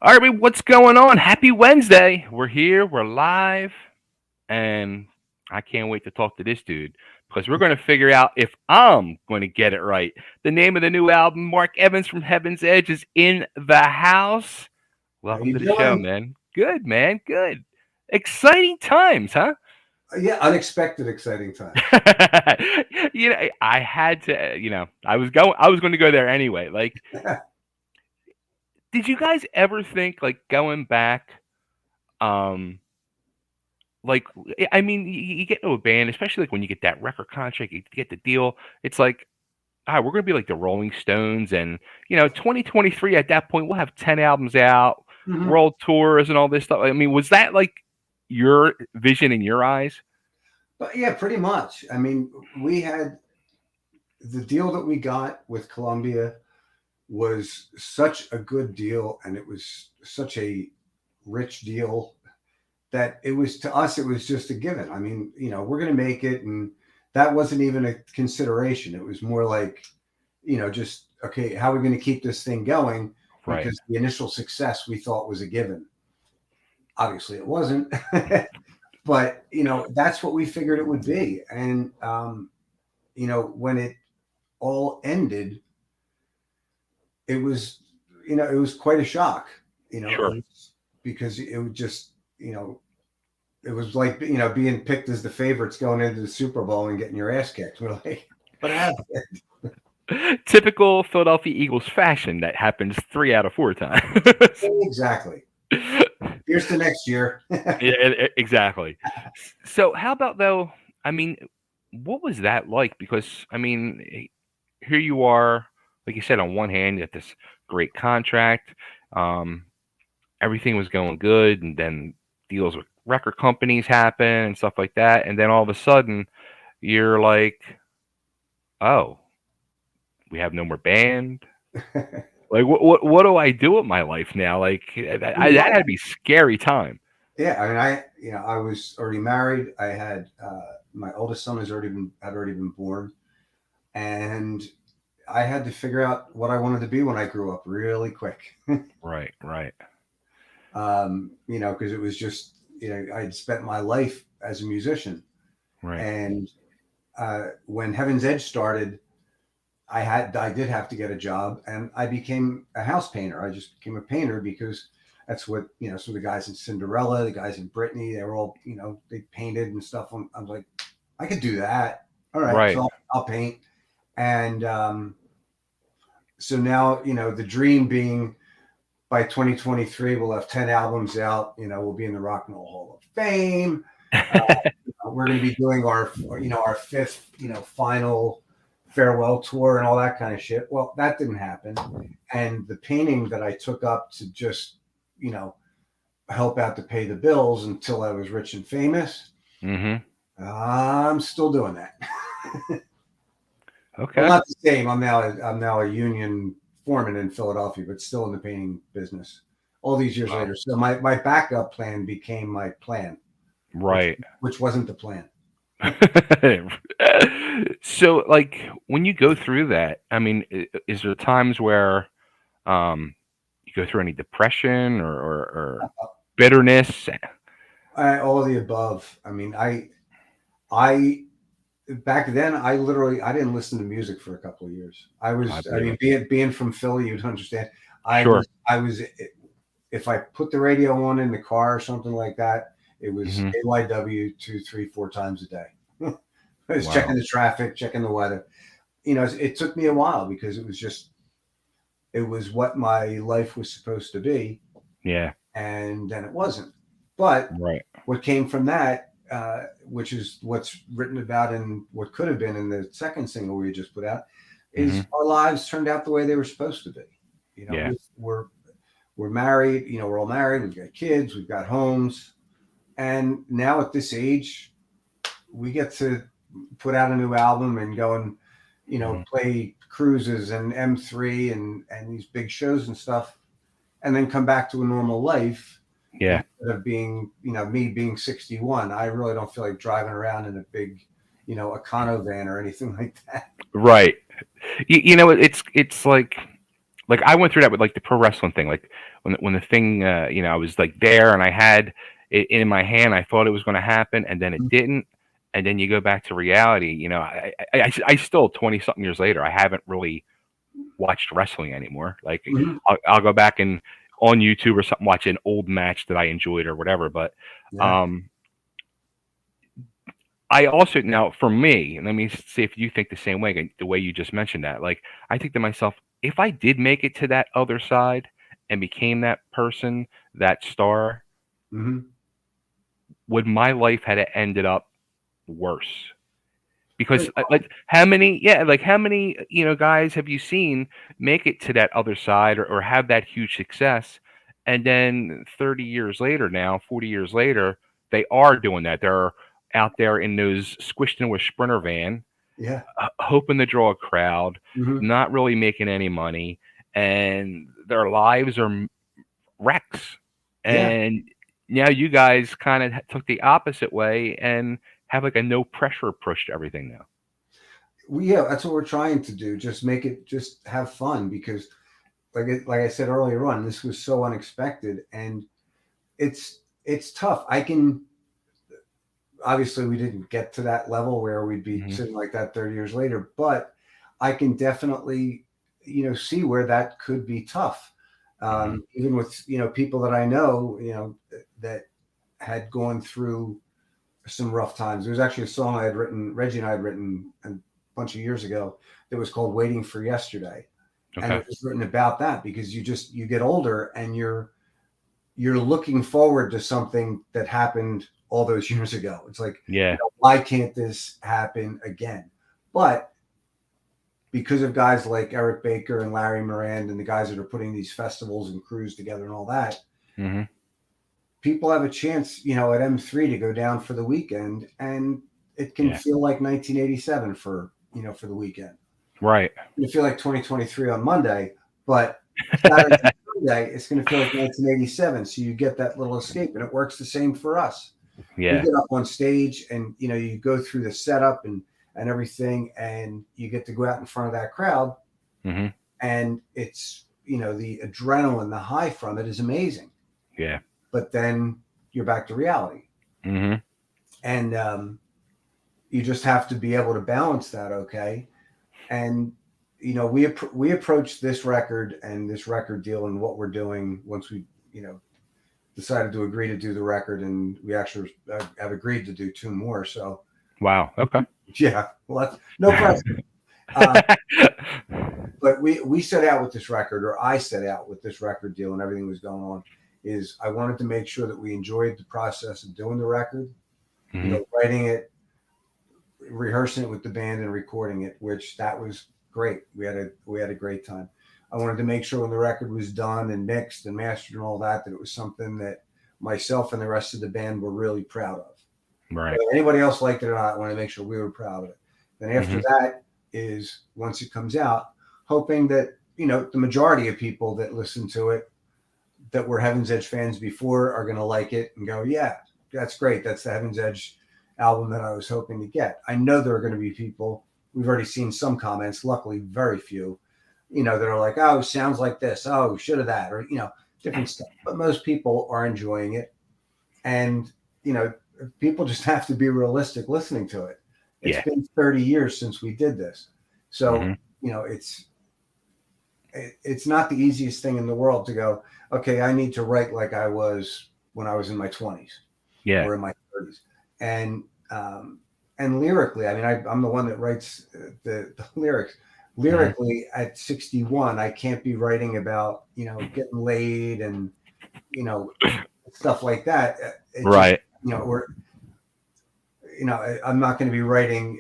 All right, what's going on? Happy Wednesday. We're here, we're live, and I can't wait to talk to this dude because we're going to figure out if I'm going to get it right. The name of the new album, Mark Evans from Heaven's Edge, is in the house. How Welcome you to the show, doing? man. Good, man. Good. Exciting times, huh? Yeah, unexpected, exciting times. I had to, I was going to go there anyway. Like, did you guys ever think, like, going back, um, like I mean, you get into a band, especially like when you get that record contract, you get the deal. It's like, we're gonna be like the Rolling Stones, and 2023 at that point we'll have 10 albums out, hmm world tours, and all this stuff. I mean, was that like your vision in your eyes? But yeah, pretty much. I mean, we had the deal that we got with Columbia was such a good deal, and it was such a rich deal that it was to us. It was just a given. I mean, we're going to make it, and that wasn't even a consideration. It was more like, just okay, how are we going to keep this thing going? Right. Because the initial success we thought was a given. Obviously, it wasn't. But that's what we figured it would be. And when it all ended, it was it was quite a shock. Sure. Because it would just it was like being picked as the favorites going into the Super Bowl and getting your ass kicked. We're like, what happened? Typical Philadelphia Eagles fashion that happens 3 out of 4 times. Exactly. Here's to next year. Yeah, exactly. So, how about though? I mean, what was that like? Because I mean, here you are, like you said. On one hand, you got this great contract, um, everything was going good, and then deals with record companies happen and stuff like that, and then all of a sudden, you're like, oh, we have no more band. Like, what do I do with my life now? Like, that had to be scary time. Yeah, I mean, I was already married. I had my oldest son had already been born, and I had to figure out what I wanted to be when I grew up really quick. Right, right, Because it was just I'd spent my life as a musician, right. and when Heaven's Edge started, I did have to get a job, and I became a house painter. I just became a painter because that's what So the guys in Cinderella, the guys in Britney, they were all they painted and stuff. I'm like, I could do that. All right, Right. so I'll paint, and so now the dream being by 2023 we'll have 10 albums out. We'll be in the Rock and Roll Hall of Fame. Uh, we're going to be doing our fifth final farewell tour and all that kind of shit. Well, that didn't happen, and the painting that I took up to just you know help out to pay the bills until I was rich and famous, Mm-hmm. I'm still doing that. Well, Okay. not the same. I'm now a union foreman in Philadelphia, but still in the painting business all these years Wow. later. So my backup plan became my plan, which Right. which wasn't the plan. So, like, when you go through that, I mean, is there times where um you go through any depression or bitterness? All of the above. I mean, I back then I didn't listen to music for a couple of years. I I believe mean, it. being from Philly, you'd understand. Sure. I was if I put the radio on in the car or something like that, it was Hmm. AYW two, three, four times a day. I was checking Wow. the traffic, checking the weather. It took me a while because it was what my life was supposed to be, Yeah. and then it wasn't. But Right. what came from that, which is what's written about in what could have been in the second single we just put out, Hmm. is our lives turned out the way they were supposed to be. Yeah. We're married. We're all married. We've got kids. We've got homes, and now at this age, we get to put out a new album and go and Hmm. play cruises and M3 and these big shows and stuff, and then come back to a normal life Yeah. instead of being, me being 61. I really don't feel like driving around in a big, Econo van or anything like that. Right. It's like like I went through that with like the pro wrestling thing. Like when the thing, I was like there and I had it in my hand. I thought it was going to happen, and then it didn't. And then you go back to reality. I still 20 something years later, I haven't really watched wrestling anymore. Like Mhm. I'll go back and on YouTube or something watch an old match that I enjoyed or whatever. But Yeah. um, I also now for me, and let me see if you think the same way. The way you just mentioned that, like I think to myself, if I did make it to that other side and became that person, that star, Hmm. would my life had ended up worse? Because like how many guys have you seen make it to that other side or have that huge success, and then 30 years later, now 40 years later, they are doing that. They're out there in those squished into a sprinter van, Yeah. hoping to draw a crowd, Hmm. not really making any money, and their lives are wrecks. Yeah. And now you guys kind of took the opposite way and have like a no pressure approach to everything now. Yeah, that's what we're trying to do. Just make it, just have fun because, like I said earlier on, this was so unexpected, and it's tough. I can obviously we didn't get to that level where we'd be Hmm. sitting like that 30 years later, but I can definitely see where that could be tough. Hmm. Even with people that I know that had gone through some rough times. There was actually a song I had written, Reggie and I had written a bunch of years ago, that was called "Waiting for Yesterday," and Okay. it was written about that because you get older and you're looking forward to something that happened all those years ago. It's like, Yeah. why can't this happen again? But because of guys like Eric Baker and Larry Moran and the guys that are putting these festivals and crews together and all that, Hmm. people have a chance, at M3 to go down for the weekend, and it can Yeah. feel like 1987 for the weekend. Right. It feel like 2023 on Monday, but Saturday and Sunday, it's going to feel like 1987. So you get that little escape, and it works the same for us. We Yeah. get up on stage, and you go through the setup and everything, and you get to go out in front of that crowd, Hmm. and it's the adrenaline, the high from it is amazing. Yeah. But then you're back to reality, Hmm. and you just have to be able to balance that, okay? And we approached this record and this record deal and what we're doing once we decided to agree to do the record, and we actually have agreed to do two more. So Wow. Okay. yeah, well, that's no pressure. But we set out with this record, or I set out with this record deal, and everything was going on. Is I wanted to make sure that we enjoyed the process of doing the record, Hmm. writing it, rehearsing it with the band, and recording it, which that was great. We had a great time. I wanted to make sure when the record was done and mixed and mastered and all that, that it was something that myself and the rest of the band were really proud of. Right. Whether anybody else liked it or not, I want to make sure we were proud of it. Then after Hmm. that is once it comes out, hoping that the majority of people that listen to it that were Heaven's Edge fans before are going to like it and go, yeah, that's great. That's the Heaven's Edge album that I was hoping to get. I know there are going to be people. We've already seen some comments, luckily very few, that are like, oh, sounds like this. Oh, should have that, or different stuff. But most people are enjoying it, and people just have to be realistic listening to it. It's Yeah. been 30 years since we did this, so Hmm. it's not the easiest thing in the world to go, okay, I need to write like I was when I was in my 20s Yeah. or in my 30s. And and lyrically, I mean, I'm the one that writes the lyrics. Hmm. Lyrically, at 61, I can't be writing about getting laid and you know stuff like that. It just Right. or I'm not going to be writing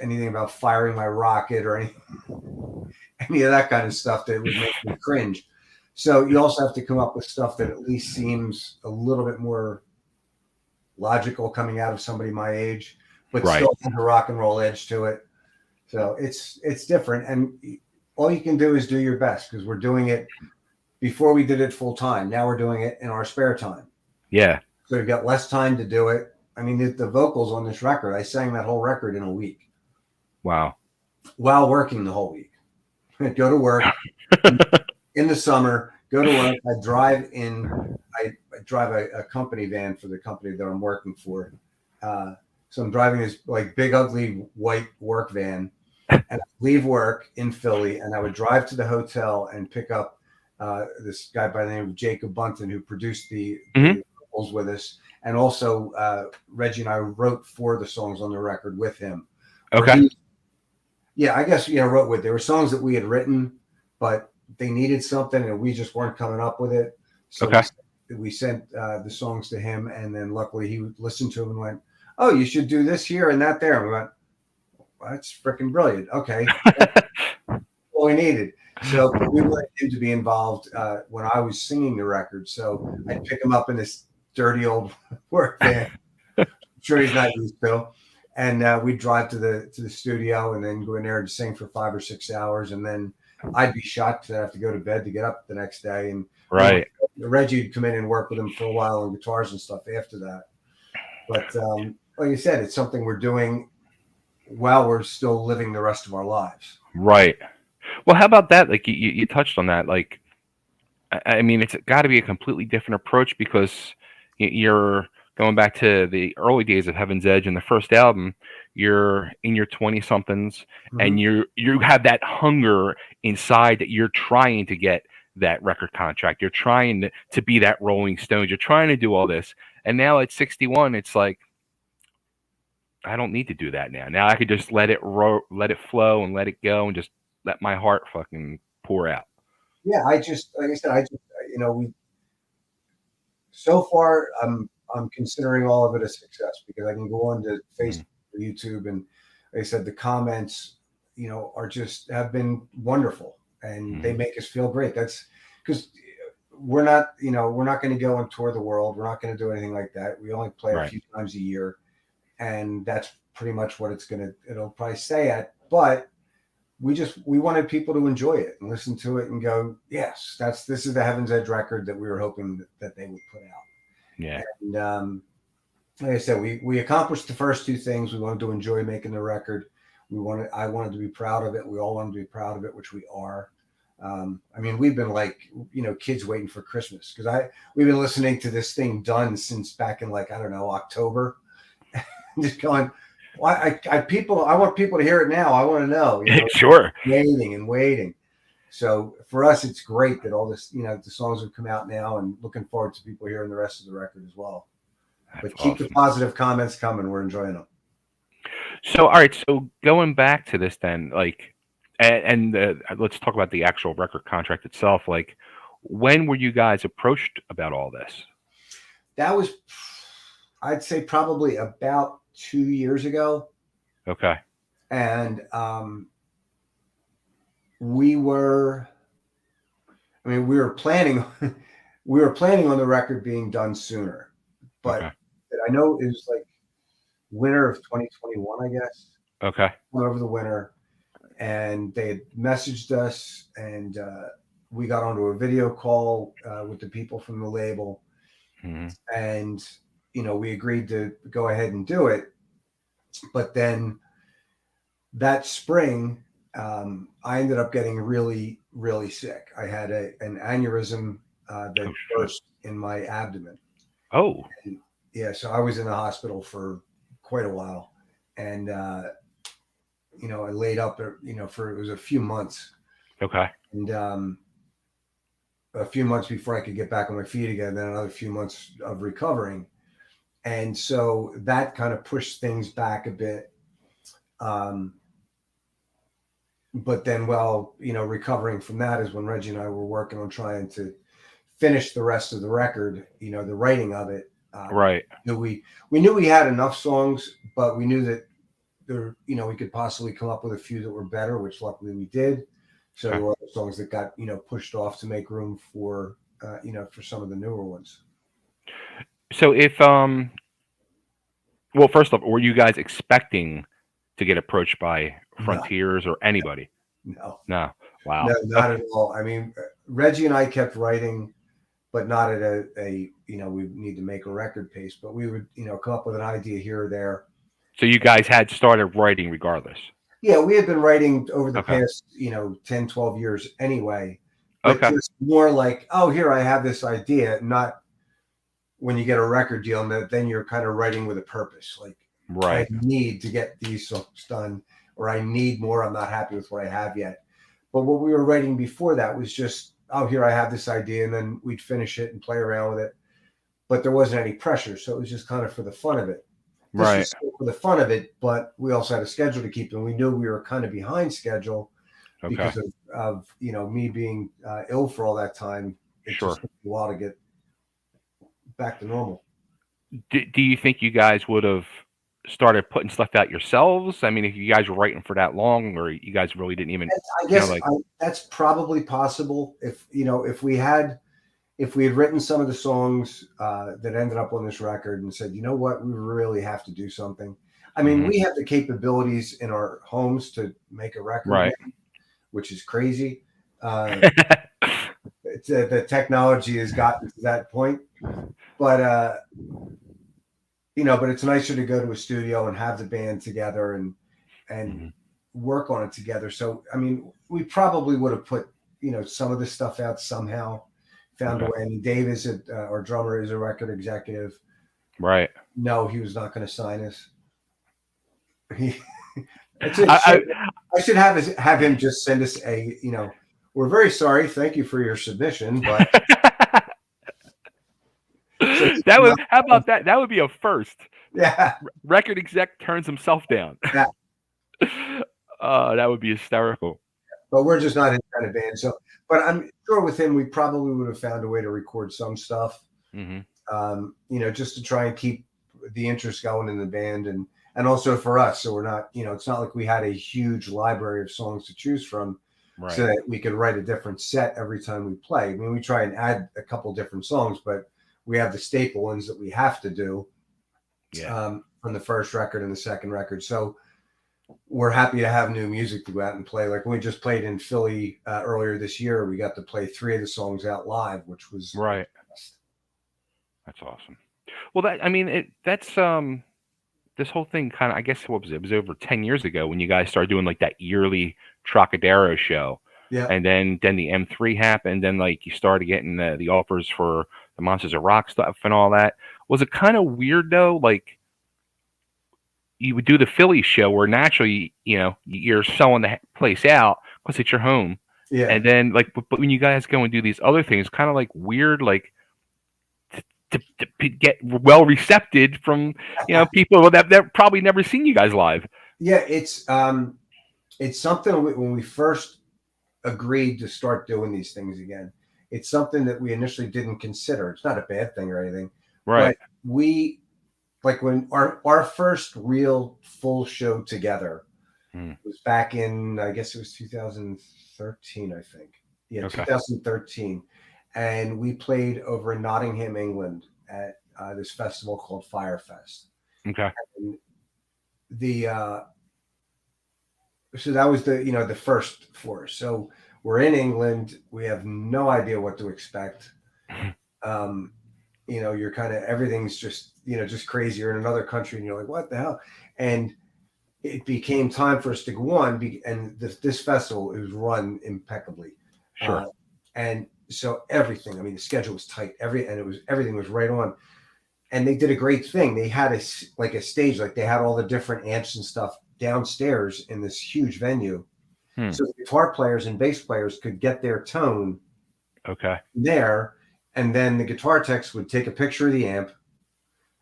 anything about firing my rocket or any of that kind of stuff that would make me cringe. So you also have to come up with stuff that at least seems a little bit more logical coming out of somebody my age, but Right. still has a rock and roll edge to it. So it's different, and all you can do is do your best because we're doing it. Before we did it full time. Now we're doing it in our spare time. Yeah. So we've got less time to do it. I mean, the vocals on this record, I sang that whole record in a week Wow. while working the whole week. Go to work, in the summer, go to work. I drive a company van for the company that I'm working for. Uh, so I'm driving this like big, ugly white work van, and I leave work in Philly, and I would drive to the hotel and pick up this guy by the name of Jacob Bunton, who produced Hmm. the vocals with us, and also Reggie and I wrote 4 of the songs on the record with him. Where Okay. he, yeah, I guess wrote with. There were songs that we had written, but they needed something, and we just weren't coming up with it. So Okay. we sent the songs to him, and then luckily he listened to them and went, "Oh, you should do this here and that there." And we went, well, "That's freaking brilliant." Okay, all we needed. So, but we wanted him to be involved when I was singing the record. So I'd pick him up in this dirty old work van. I'm sure he's not used to. And we'd drive to the studio and then go in there and sing for 5 or 6 hours. And then I'd be shot because I'd have to go to bed to get up the next day. And we would, Right. Reggie would come in and work with him for a while on guitars and stuff after that. But like you said, it's something we're doing while we're still living the rest of our lives. Right. Well, how about that? Like you touched on that. Like, I mean, it's got to be a completely different approach because you're going back to the early days of Heaven's Edge and the first album. You're in your 20 somethings, Mm-hmm. and you have that hunger inside that you're trying to get that record contract. You're trying to be that Rolling Stones. You're trying to do all this, and now at 61, it's like I don't need to do that now. Now I could just let it flow, and let it go, and just let my heart fucking pour out. Yeah, I just like I said, I just we so far I'm considering all of it a success because I can go on to Mm. Facebook or YouTube and like I said the comments are just have been wonderful and they Mhm. make us feel great. That's because we're not going to go and tour the world. We're not going to do anything like that. We only play a Right. few times a year, and that's pretty much what it'll probably stay at. But we wanted people to enjoy it and listen to it and go, yes, this is the Heaven's Edge record that we were hoping that they would put Yeah. out. And like I said, we accomplished the first 2 things. We wanted to enjoy making the record. I wanted to be proud of it. We all wanted to be proud of it, which we are. I mean, we've been like kids waiting for Christmas because we've been listening to this thing done since back in like I don't know October. Just going, why I want people to hear it now. I want to know, Sure. waiting and waiting. So for us, it's great that all this, the songs have come out now, and looking forward to people hearing the rest of the record as well. That's But keep the awesome. positive comments coming. We're enjoying them. So, all right. So, going back to this, then, like, and let's talk about the actual record contract itself. Like, when were you guys approached about all this? That was, I'd say, probably about 2 years ago, Okay. and we were, I mean, we were planning, we were planning on the record being done sooner, Okay. but I know it was like winter of 2021, I guess, Okay. over the winter, and they had messaged us, and we got onto a video call with the people from the label, Hmm. and we agreed to go ahead and do it. But then that spring, I ended up getting really, really sick. I had an aneurysm Oh that shit. burst in my abdomen. Oh. And, yeah, so I was in the hospital for quite a while, and I laid up, for it was a few months, Okay. and a few months before I could get back on my feet again. Then another few months of recovering, and so that kind of pushed things back a bit. Um, but then, well, recovering from that is when Reggie and I were working on trying to finish the rest of the record. The writing of it. Right. We knew we had enough songs, but we knew that we could possibly come up with a few that were better, which luckily we did. So Okay. there were other songs that got pushed off to make room for for some of the newer ones. So, if well, first off, were you guys expecting to get approached by No, Frontiers or anybody? no, No. no, Wow. not at all. I mean, Reggie and I kept writing, but not at we need to make a record pace, but we would come up with an idea here or there. So you guys had started writing regardless. Yeah, we had been writing over the Okay. past 10, 12 years anyway, but Okay. just more like, oh, here I have this idea, not when you get a record deal, and then you're kind of writing with a purpose. Like, I Right. need to get these songs done, or I need more. I'm not happy with what I have yet. But what we were writing before that was just, oh, here I have this idea, and then we'd finish it and play around with it. But there wasn't any pressure, so it was just kind of for the fun of it. This Right. was still for the fun of it, but we also had a schedule to keep, and we knew we were kind of behind schedule Okay. because of me being ill for all that time. It Sure. just took a while to get back to normal. Do you think you guys would have started putting stuff out yourselves? I mean, if you guys were writing for that long, or you guys really didn't even, I you know, guess like, that's probably possible. If we had written some of the songs that ended up on this record and said, you know what, we really have to do something. I mean, hmm we have the capabilities in our homes to make a record right. now, which is crazy. Uh, the technology has gotten to that point, but but it's nicer to go to a studio and have the band together and hmm work on it together. So, I mean, we probably would have put some of this stuff out somehow, found a Okay. way. I mean, Dave is our drummer is a record executive. Right. No, he was not going to sign us. He, I, I should have him just send us we're very sorry, thank you for your submission, but I since that not, would. How about that? That would be a first. yeah, Record exec turns himself down. yeah, That would be hysterical. but we're just not in kind of band. So, but I'm sure with him, we probably would have found a way to record some stuff, hmm just to try and keep the interest going in the band and also for us. So we're not, it's not like we had a huge library of songs to choose from Right. so that we could write a different set every time we play. I mean, we try and add a couple different songs, but we have the staple ones that we have to do Yeah. from the first record and the second record. So we're happy to have new music to go out and play. Like we just played in Philly earlier this year, we got to play 3 of the songs out live, which was Right. That's awesome. Well, that I mean, that's this whole thing kind of. I guess what was it? It was over 10 years ago when you guys started doing like that yearly Trocadero show, yeah. and then the M3 happened. Then like you started getting the offers for the Monsters of Rock stuff and all that. Was it kind of weird though? Like you would do the Philly show where naturally, you're selling the place out because it's your home. Yeah. And then, like, but when you guys go and do these other things, kind of like weird, like to get well recepted from people that probably never seen you guys live. Yeah, it's something when we first agreed to start doing these things again. It's something that we initially didn't consider. It's not a bad thing or anything, Right. but we like when our first real full show together Hmm. was back in, I guess it was 2013, I think. Yeah, Okay. 2013, and we played over in Nottingham, England, at this festival called Firefest. Okay. And the so that was the first for us. So we're in England. We have no idea what to expect. Um, you're kind of everything's just crazy. You're in another country, and you're like, what the hell? And it became time for us to go on, and this festival it was run impeccably, Sure. and so everything. I mean, the schedule was tight. Everything was right on, and they did a great thing. They had a stage, like they had all the different amps and stuff downstairs in this huge venue, so the guitar players and bass players could get their tone Okay. there, and then the guitar techs would take a picture of the amp,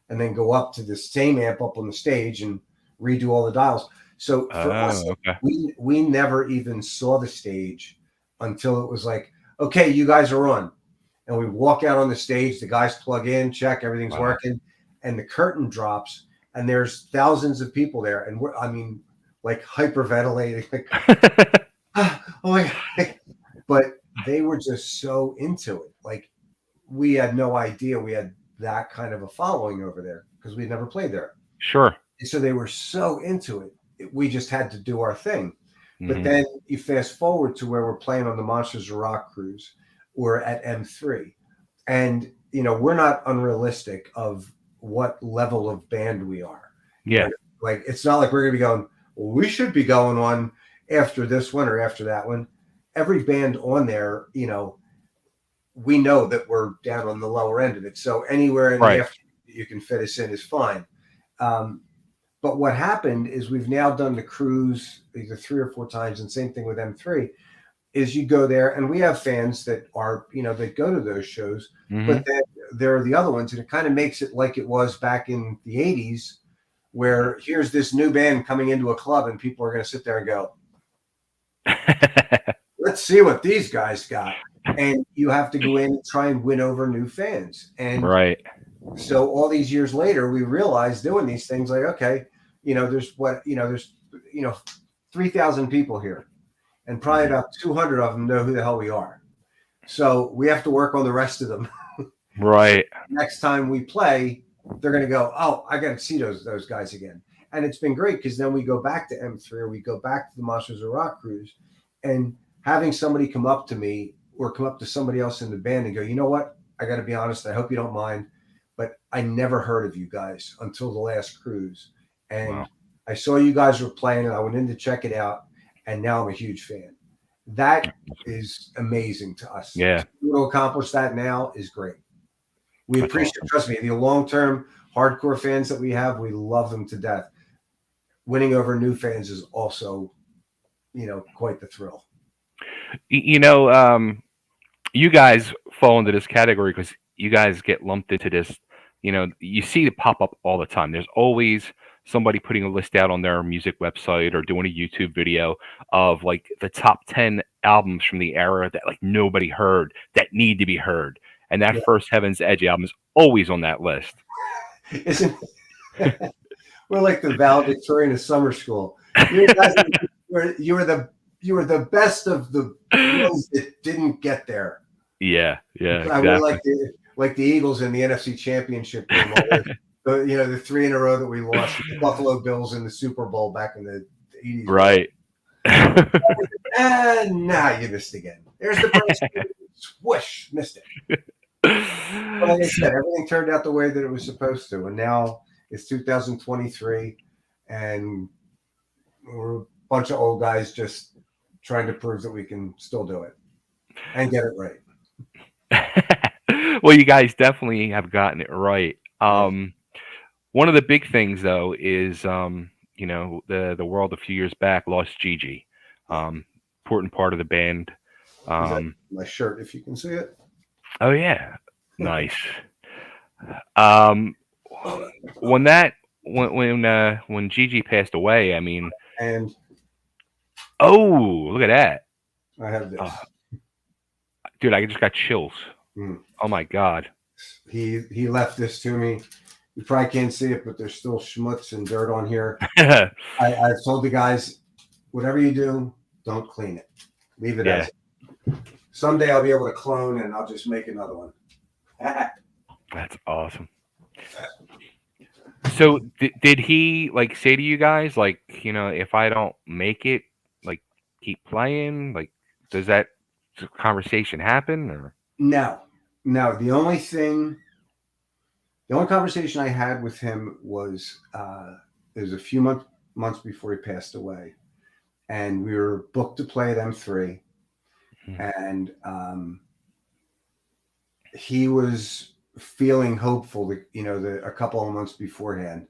and then go up to the same amp up on the stage and redo all the dials. So for us, Okay. we never even saw the stage until it was like, okay, you guys are on. And we walk out on the stage, the guys plug in, check, everything's Wow. working, and the curtain drops, and there's thousands of people there. And like hyperventilating, like, oh my God. But they were just so into it. Like we had no idea we had that kind of a following over there because we'd never played there. Sure. And so they were so into it. We just had to do our thing. But hmm then you fast forward to where we're playing on the Monsters of Rock cruise. We're at M3. And, we're not unrealistic of what level of band we are. Yeah. Like, it's not like we're going to be going, well, we should be going on after this one or after that one. every band on there, we know that we're down on the lower end of it. So anywhere in the Right. afternoon you can fit us in is fine. Um, but what happened is we've now done the cruise either 3 or 4 times, and same thing with M3. Is you go there, and we have fans that are, that go to those shows, Hmm. but then there are the other ones, and it kind of makes it like it was back in the '80s, where here's this new band coming into a club, and people are going to sit there and go, let's see what these guys got. And you have to go in and try and win over new fans. And Right. so all these years later, we realized doing these things like, okay, there's 3,000 people here, and probably Mhm. about 200 of them know who the hell we are. So we have to work on the rest of them. So Right. next time we play, they're going to go, oh, I got to see those guys again. And it's been great because then we go back to M3 or we go back to the Monsters of Rock cruise, and having somebody come up to me or come up to somebody else in the band and go, you know what? I got to be honest. I hope you don't mind, but I never heard of you guys until the last cruise. Wow. And I saw you guys were playing and I went in to check it out. And now I'm a huge fan. That is amazing to us. Yeah. To accomplish that now is great. We That's appreciate, awesome. trust me, the long-term hardcore fans that we have, we love them to death. Winning over new fans is also, quite the thrill. You know, you guys fall into this category because you guys get lumped into this. You see it pop up all the time. There's always somebody putting a list out on their music website or doing a YouTube video of like the top 10 albums from the era that like nobody heard that need to be heard. And that Yeah. first Heaven's Edge album is always on that list. Isn't we're like the valedictorian of summer school. You guys, you were the best of the ones that didn't get there. Yeah, yeah, We're exactly. like the Eagles in the NFC Championship game. The three in a row that we lost, the Buffalo Bills in the Super Bowl back in the '80s. Right. And now you missed again. There's the brace. Swoosh, missed it. But like I said, everything turned out the way that it was supposed to, and now it's 2023, and we're a bunch of old guys just trying to prove that we can still do it and get it right. Well, you guys definitely have gotten it right. Yeah. One of the big things though is the world a few years back lost Gigi. Important part of the band. Is that Um, my shirt? If you can see it. oh yeah, nice. Um, when that when Gigi passed away, I mean, And oh look at that, I have this. uh, dude! I just got chills. Mm. Oh my god. He left this to me. You probably can't see it, but there's still schmutz and dirt on here. I've told the guys, whatever you do, don't clean it. Leave it Yeah, as it. Someday I'll be able to clone and I'll just make another one. that's awesome. So did he like say to you guys like if I don't make it like keep playing like does that conversation happen or No, no. The only conversation I had with him was it was a few months before he passed away, and we were booked to play at M3, Mhm. and he was feeling hopeful that a couple of months beforehand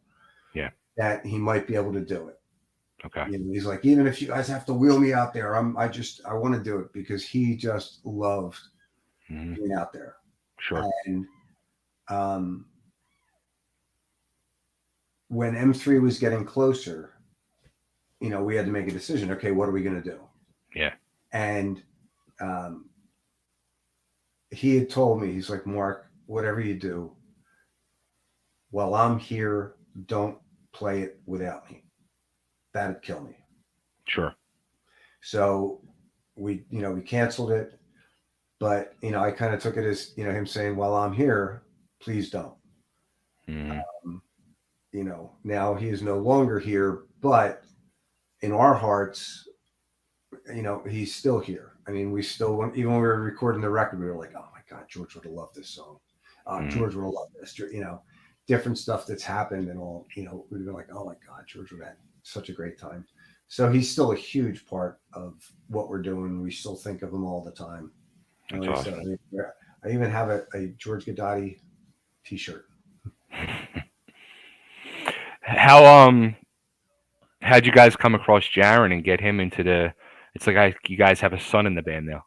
Yeah, that he might be able to do it. okay. He's like, even if you guys have to wheel me out there, I want to do it because he just loved Mhm. being out there. Sure. And um, when M3 was getting closer, we had to make a decision. Okay, what are we going to do? Yeah. And um, he had told me, he's like, Mark, whatever you do, while I'm here, don't play it without me. That'd kill me. Sure. So we canceled it, but I kind of took it as him saying, while I'm here, please don't. Mhm. Um, now he is no longer here, but in our hearts, he's still here. I mean, we still even when we were recording the record, we were like, oh my God, George would have loved this song. Mhm. George would have loved this. Different stuff that's happened and all. We'd been like, oh my God, George would have had such a great time. So he's still a huge part of what we're doing. We still think of him all the time. And That's like I said, awesome. I even have a George Guidotti T-shirt. How how'd you guys come across Jaron and get him into the? It's like you guys have a son in the band now.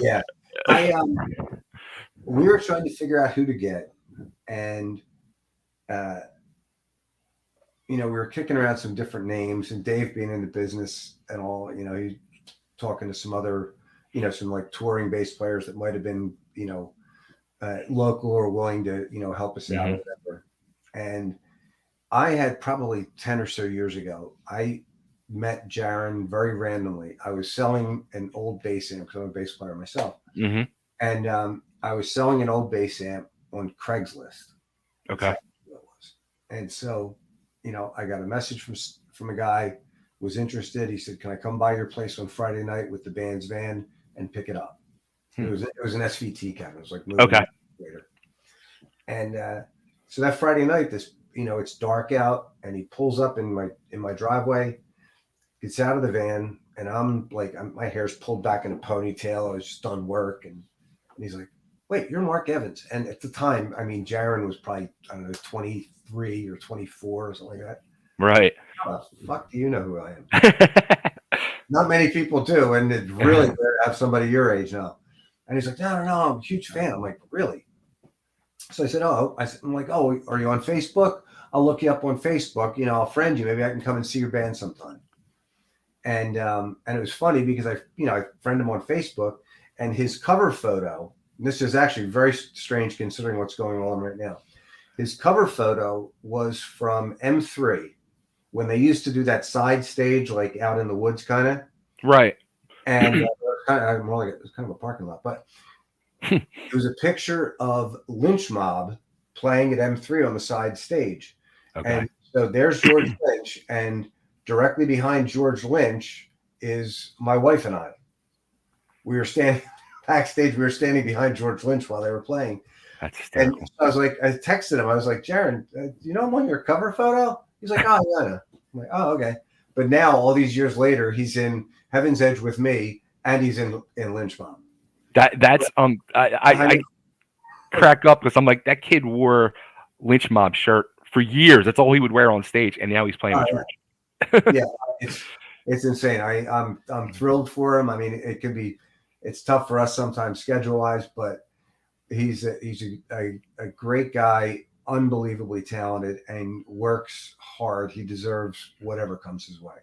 Yeah, I we were trying to figure out who to get, and uh, we were kicking around some different names, and Dave being in the business and all, he's talking to some other, some like touring bass players that might have been, local or willing to, help us out or Hmm. whatever. And I had probably 10 or so years ago, I met Jaron very randomly. I was selling an old bass amp because I'm a bass player myself. Hmm. And I was selling an old bass amp on Craigslist. That's Okay. how it was. And so, I got a message from a guy who was interested. He said, "Can I come by your place on Friday night with the band's van and pick it up?" It Hmm. was an SVT cab. It was like moving Okay. an later. And so that Friday night, it's dark out, and he pulls up in my driveway, gets out of the van, and I'm like, my hair's pulled back in a ponytail. I was just done work, and he's like, "Wait, you're Mark Evans." And at the time, I mean, Jaron was probably, I don't know, 23 or 24 or something like that. Right. How the fuck do you know who I am? Not many people do, and it's really rare to have somebody your age now. And he's like, "No, no, no, I'm a huge fan." I'm like, "Really?" So I said, I'm like, "Oh, are you on Facebook? I'll look you up on Facebook. I'll friend you. Maybe I can come and see your band sometime." And it was funny because I friend him on Facebook, and his cover photo. And this is actually very strange considering what's going on right now. His cover photo was from M3 when they used to do that side stage, like out in the woods, kind of. Right. And it was kind of a parking lot, but it was a picture of Lynch Mob playing at M3 on the side stage. Okay. And so there's George Lynch, and directly behind George Lynch is my wife and I. We were standing backstage. We were standing behind George Lynch while they were playing. That's And hysterical. I was like, I texted him. I was like, "Jaron, I'm on your cover photo?" He's like, "Oh, yeah, I know." I'm like, "Oh, okay." But now, all these years later, he's in Heaven's Edge with me, and he's in Lynch Mob. That's I I mean, crack up because I'm like that kid wore Lynch Mob shirt for years. That's all he would wear on stage, and now he's playing with yeah, George. yeah, it's insane. I'm thrilled for him. I mean, it's tough for us sometimes schedule wise, but he's a great guy, unbelievably talented, and works hard. He deserves whatever comes his way.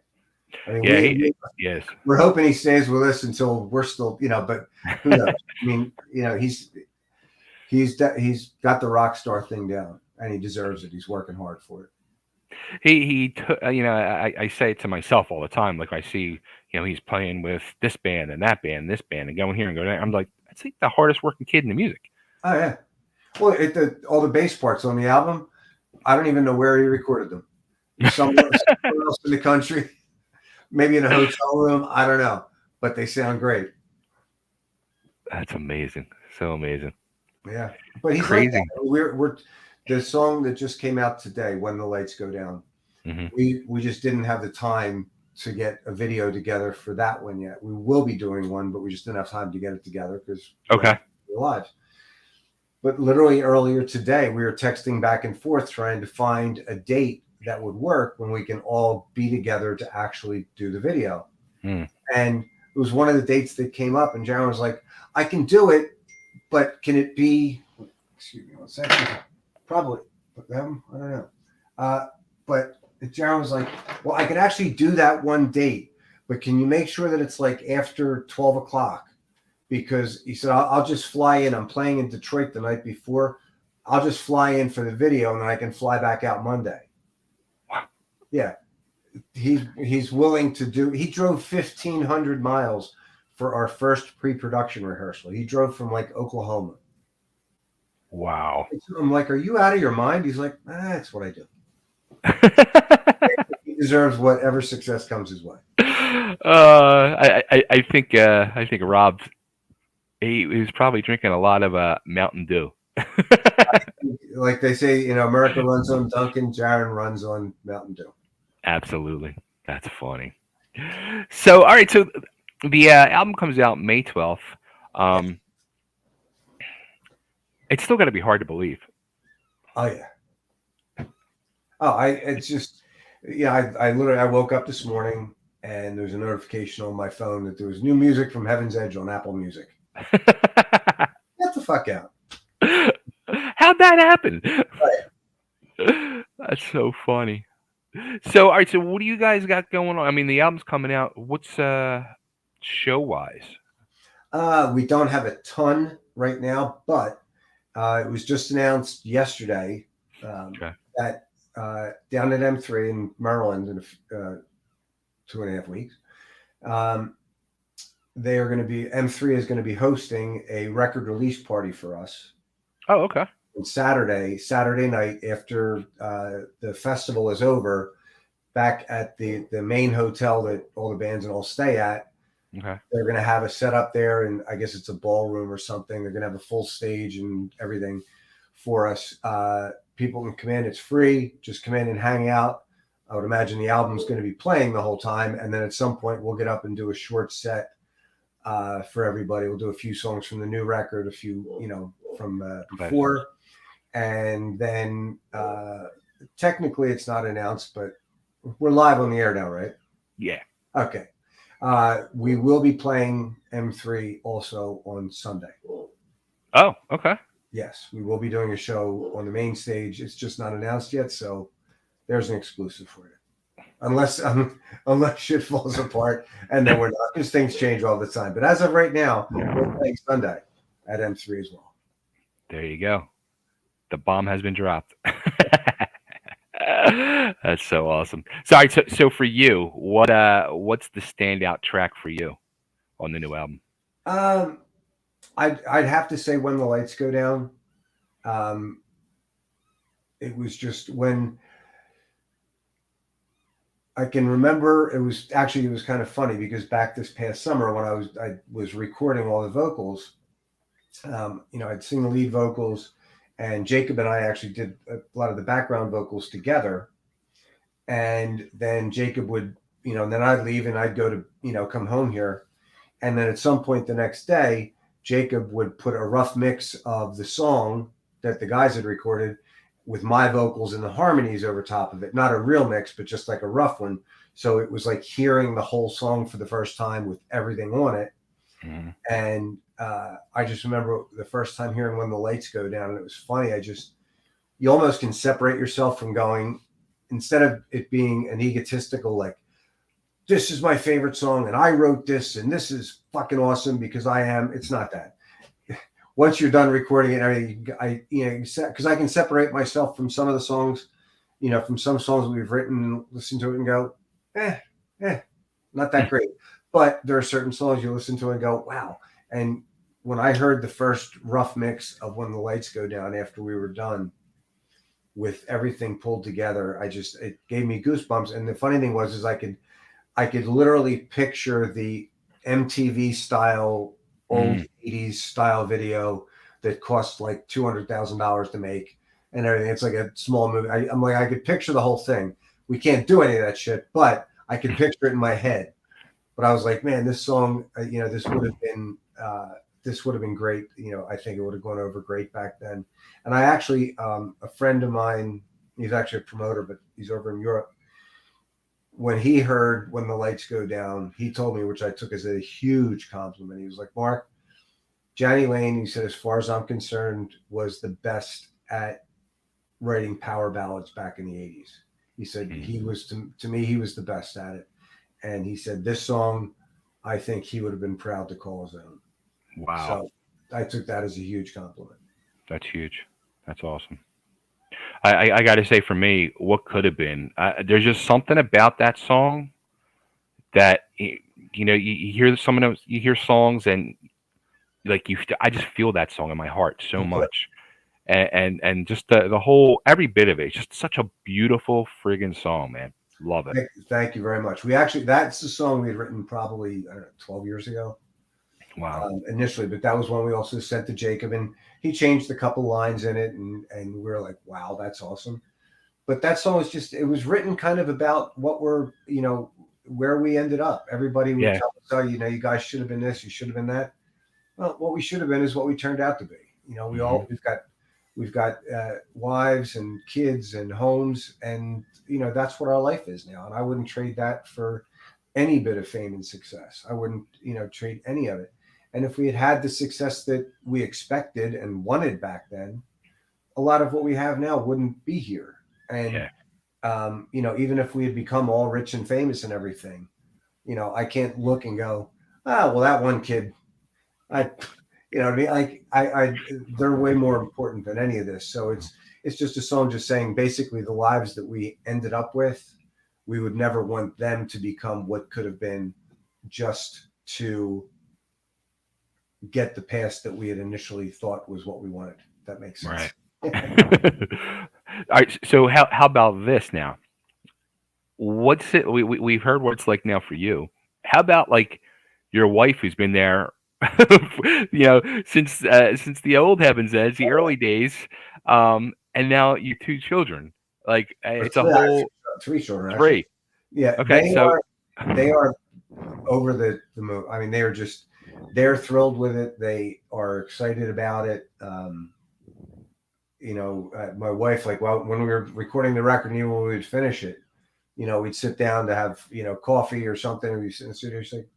I mean, Yeah, he yes. we're hoping he stays with us until we're still, but who knows? I mean, he's got the rock star thing down, and he deserves it. He's working hard for it. He took I say it to myself all the time. Like I see he's playing with this band and that band, this band, and going here and going there. I'm like that's like the hardest working kid in the music. Oh yeah. Well, all the bass parts on the album, I don't even know where he recorded them. Somewhere else in the country, maybe in a hotel room. I don't know, but they sound great. That's amazing. So amazing. Yeah, but he's like that. Crazy. We're the song that just came out today, "When the Lights Go Down." Hmm. We just didn't have the time to get a video together for that one yet. We will be doing one, but we just didn't have time to get it together because Okay. we're live. But literally earlier today, we were texting back and forth trying to find a date that would work when we can all be together to actually do the video. Hmm. And it was one of the dates that came up, and Jaron was like, "I can do it, but can it be?" Excuse me one second. Probably them. I don't know. But Jaron was like, "Well, I can actually do that one date, but can you make sure that it's like after 12 o'clock?" Because he said, I'll just fly in. I'm playing in Detroit the night before. I'll just fly in for the video, and then I can fly back out Monday. Yeah, he's willing to do. He drove 1,500 miles for our first pre-production rehearsal. He drove from like Oklahoma. Wow. I'm like, "Are you out of your mind?" He's like, "That's what I do." He deserves whatever success comes his way. I think Rob he was probably drinking a lot of Mountain Dew. Like they say, America runs on Dunkin', Jaron runs on Mountain Dew. Absolutely. That's funny. So, all right. So the album comes out May 12th. Yeah. Um, it's still got to be hard to believe. Oh yeah. Oh, it's just, yeah. I literally, I woke up this morning and there's a notification on my phone that there was new music from Heaven's Edge on Apple Music. Get the fuck out. How'd that happen? Right. That's so funny. So, all right. So, what do you guys got going on? I mean, the album's coming out. What's show wise? We don't have a ton right now, but it was just announced yesterday Okay. that down at M3 in Maryland in 2.5 weeks, um, they are going to be M3 is going to be hosting a record release party for us Oh, okay. on Saturday night after the festival is over, back at the main hotel that all the bands and all stay at. Okay. They're going to have a setup there, and I guess it's a ballroom or something. They're going to have a full stage and everything for us. People can come in. It's free. Just come in and hang out. I would imagine the album's going to be playing the whole time, and then at some point we'll get up and do a short set for everybody. We'll do a few songs from the new record, a few, from before, and then technically it's not announced, but we're live on the air now, right? Yeah. Okay. We will be playing M3 also on Sunday. Oh, okay. Yes, we will be doing a show on the main stage. It's just not announced yet, so there's an exclusive for you. Unless shit falls apart, and then we're not, because things change all the time. But as of right now, we're playing Sunday at M3 as well. There you go. The bomb has been dropped. That's so awesome. Sorry. So for you, what's the standout track for you on the new album? Um, I'd have to say When the Lights Go Down. Um, it was just when I can remember, it was kind of funny because back this past summer when I was recording all the vocals, I'd sing the lead vocals, and Jacob and I actually did a lot of the background vocals together. And then Jacob would, then I'd leave and I'd go to, come home here. And then at some point the next day, Jacob would put a rough mix of the song that the guys had recorded with my vocals and the harmonies over top of it. Not a real mix, but just like a rough one. So it was like hearing the whole song for the first time with everything on it. Mm-hmm. And I just remember the first time hearing When the Lights Go Down, and it was funny. You almost can separate yourself from going, instead of it being an egotistical, like, this is my favorite song and I wrote this and this is fucking awesome because I am. It's not that. Once you're done recording it, because I can separate myself from some of the songs, from some songs we've written, listen to it and go, not that great. But there are certain songs you listen to and go, wow. And when I heard the first rough mix of When the Lights Go Down after we were done, with everything pulled together, it gave me goosebumps. And the funny thing was, I could literally picture the MTV style, old 80s style video that cost like $200,000 to make and everything. It's like a small movie. I'm like, I could picture the whole thing. We can't do any of that shit, but I could picture it in my head. But I was like, man, this song, this would have been great. I think it would have gone over great back then. And I actually, a friend of mine, he's actually a promoter, but he's over in Europe. When he heard When the Lights Go Down, he told me, which I took as a huge compliment. He was like, Mark, Johnny Lane, he said, as far as I'm concerned, was the best at writing power ballads back in the 80s. He said he was, to me, he was the best at it. And he said, this song, I think he would have been proud to call his own. Wow. So I took that as a huge compliment. That's huge. That's awesome. I got to say, for me, what could have been, there's just something about that song that, you hear you hear songs and like I just feel that song in my heart so much. And just the whole, every bit of it, it's just such a beautiful friggin' song, man. Love it. Thank you very much. That's the song we had written probably, I don't know, 12 years ago. Wow. Initially, but that was one we also sent to Jacob, and he changed a couple lines in it, and we were like, wow, that's awesome. but that song was just, it was written kind of about what we're, where we ended up. Everybody would Yeah. tell us, oh, you guys should have been this, you should have been that. Well, what we should have been is what we turned out to be. Hmm. We've got wives and kids and homes, and that's what our life is now. And I wouldn't trade that for any bit of fame and success. I wouldn't, trade any of it. And if we had had the success that we expected and wanted back then, a lot of what we have now wouldn't be here. And Yeah. even if we had become all rich and famous and everything, I can't look and go, ah, well, that one kid, I, what I mean? Like they're way more important than any of this. So it's just a song just saying basically the lives that we ended up with, we would never want them to become what could have been, just to get the past that we had initially thought was what we wanted. If that makes Right. sense. All right. So how about this now? What's it? We've heard what it's like now for you. How about like your wife who's been there, since the old Heaven's Edge, the early days, and now your two children. Like Or it's a three, actually, whole three children actually. three. Yeah, Okay, so they are over the moon. I mean, they're thrilled with it. They are excited about it. My wife, like, well, when we were recording the record, and even when we would finish it, we'd sit down to have coffee or something, and we sit in the studio. She's like,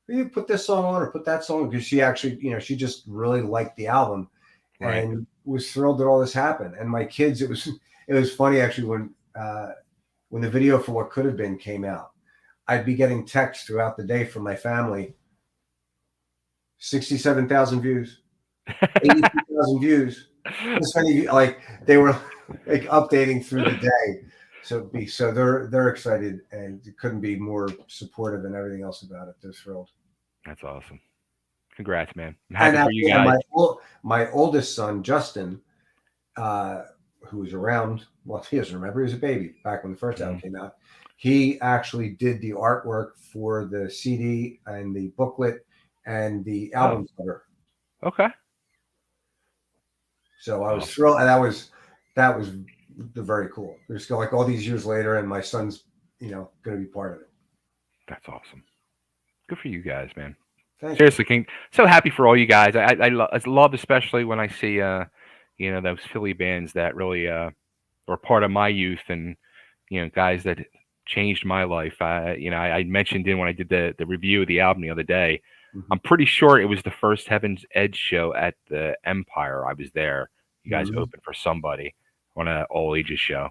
"Will you put this song on or put that song?" Because she actually, she just really liked the album right, and was thrilled that all this happened. And my kids, it was funny actually when the video for What Could Have Been came out. I'd be getting texts throughout the day from my family. 67,000 views, 82,000 views. This many, like they were like updating through the day. So they're excited and couldn't be more supportive and everything else about it. They're thrilled. that's awesome. Congrats, man. I'm And happy for you yeah, guys. my oldest son Justin, uh, who was around. Well, he doesn't remember. He was a baby back when the first album Mhm. came out. He actually did the artwork for the CD and the booklet and the Oh, album cover. okay, So I was awesome. thrilled, and that was very cool. Just like all these years later, and my son's going to be part of it. That's awesome. Good for you guys, man. Thank you. Seriously, King. So happy for all you guys. I love especially when I see those Philly bands that really were part of my youth, and guys that changed my life. I mentioned in when I did the review of the album the other day. Hmm. I'm pretty sure it was the first Heaven's Edge show at the Empire. I was there. You guys Hmm. opened for somebody on an all ages show,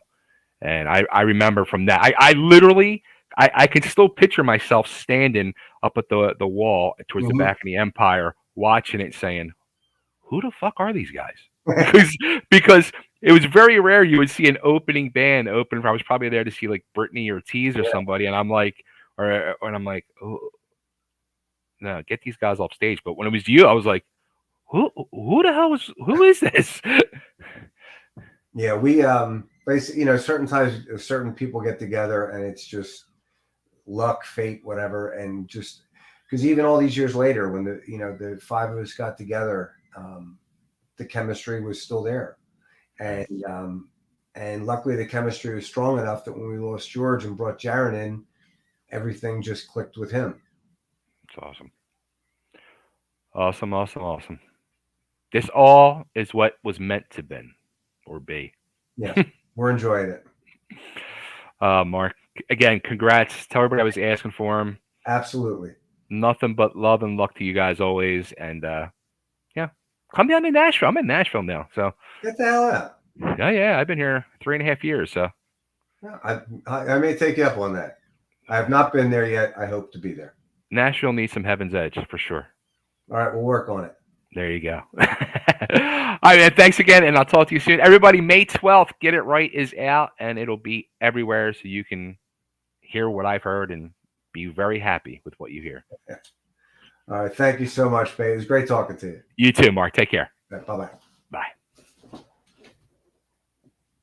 and I remember from that. I literally I can still picture myself standing up at the wall towards the Hmm. back of the Empire, watching it, saying, "Who the fuck are these guys?" Because it was very rare you would see an opening band open. I was probably there to see like Britney or Tease or Yeah. somebody, and I'm like, and I'm like, oh, no, get these guys off stage. But when it was you, I was like, who the hell who is this? Yeah, we basically, certain times certain people get together and it's just luck, fate, whatever, and just because even all these years later, when the five of us got together, the chemistry was still there, Right, and luckily the chemistry was strong enough that when we lost George and brought Jaron in, everything just clicked with him. it's awesome, awesome, awesome, awesome. This all is what was meant to be or be. Yeah, we're enjoying it. Mark, again, congrats. Tell everybody I was asking for him. Absolutely. Nothing but love and luck to you guys always. And yeah, come down to Nashville. I'm in Nashville now. So Get the hell out. yeah, I've been here 3.5 years. So Yeah, I may take you up on that. I have not been there yet. I hope to be there. Nashville needs some Heaven's Edge for sure. All right, we'll work on it. There you go. All right, man. Thanks again, and I'll talk to you soon. Everybody, May 12th, Get It Right is out, and it'll be everywhere, so you can hear what I've heard and be very happy with what you hear. Yeah. All right, thank you so much, babe. It was great talking to you. You too, Mark. Take care. Bye bye.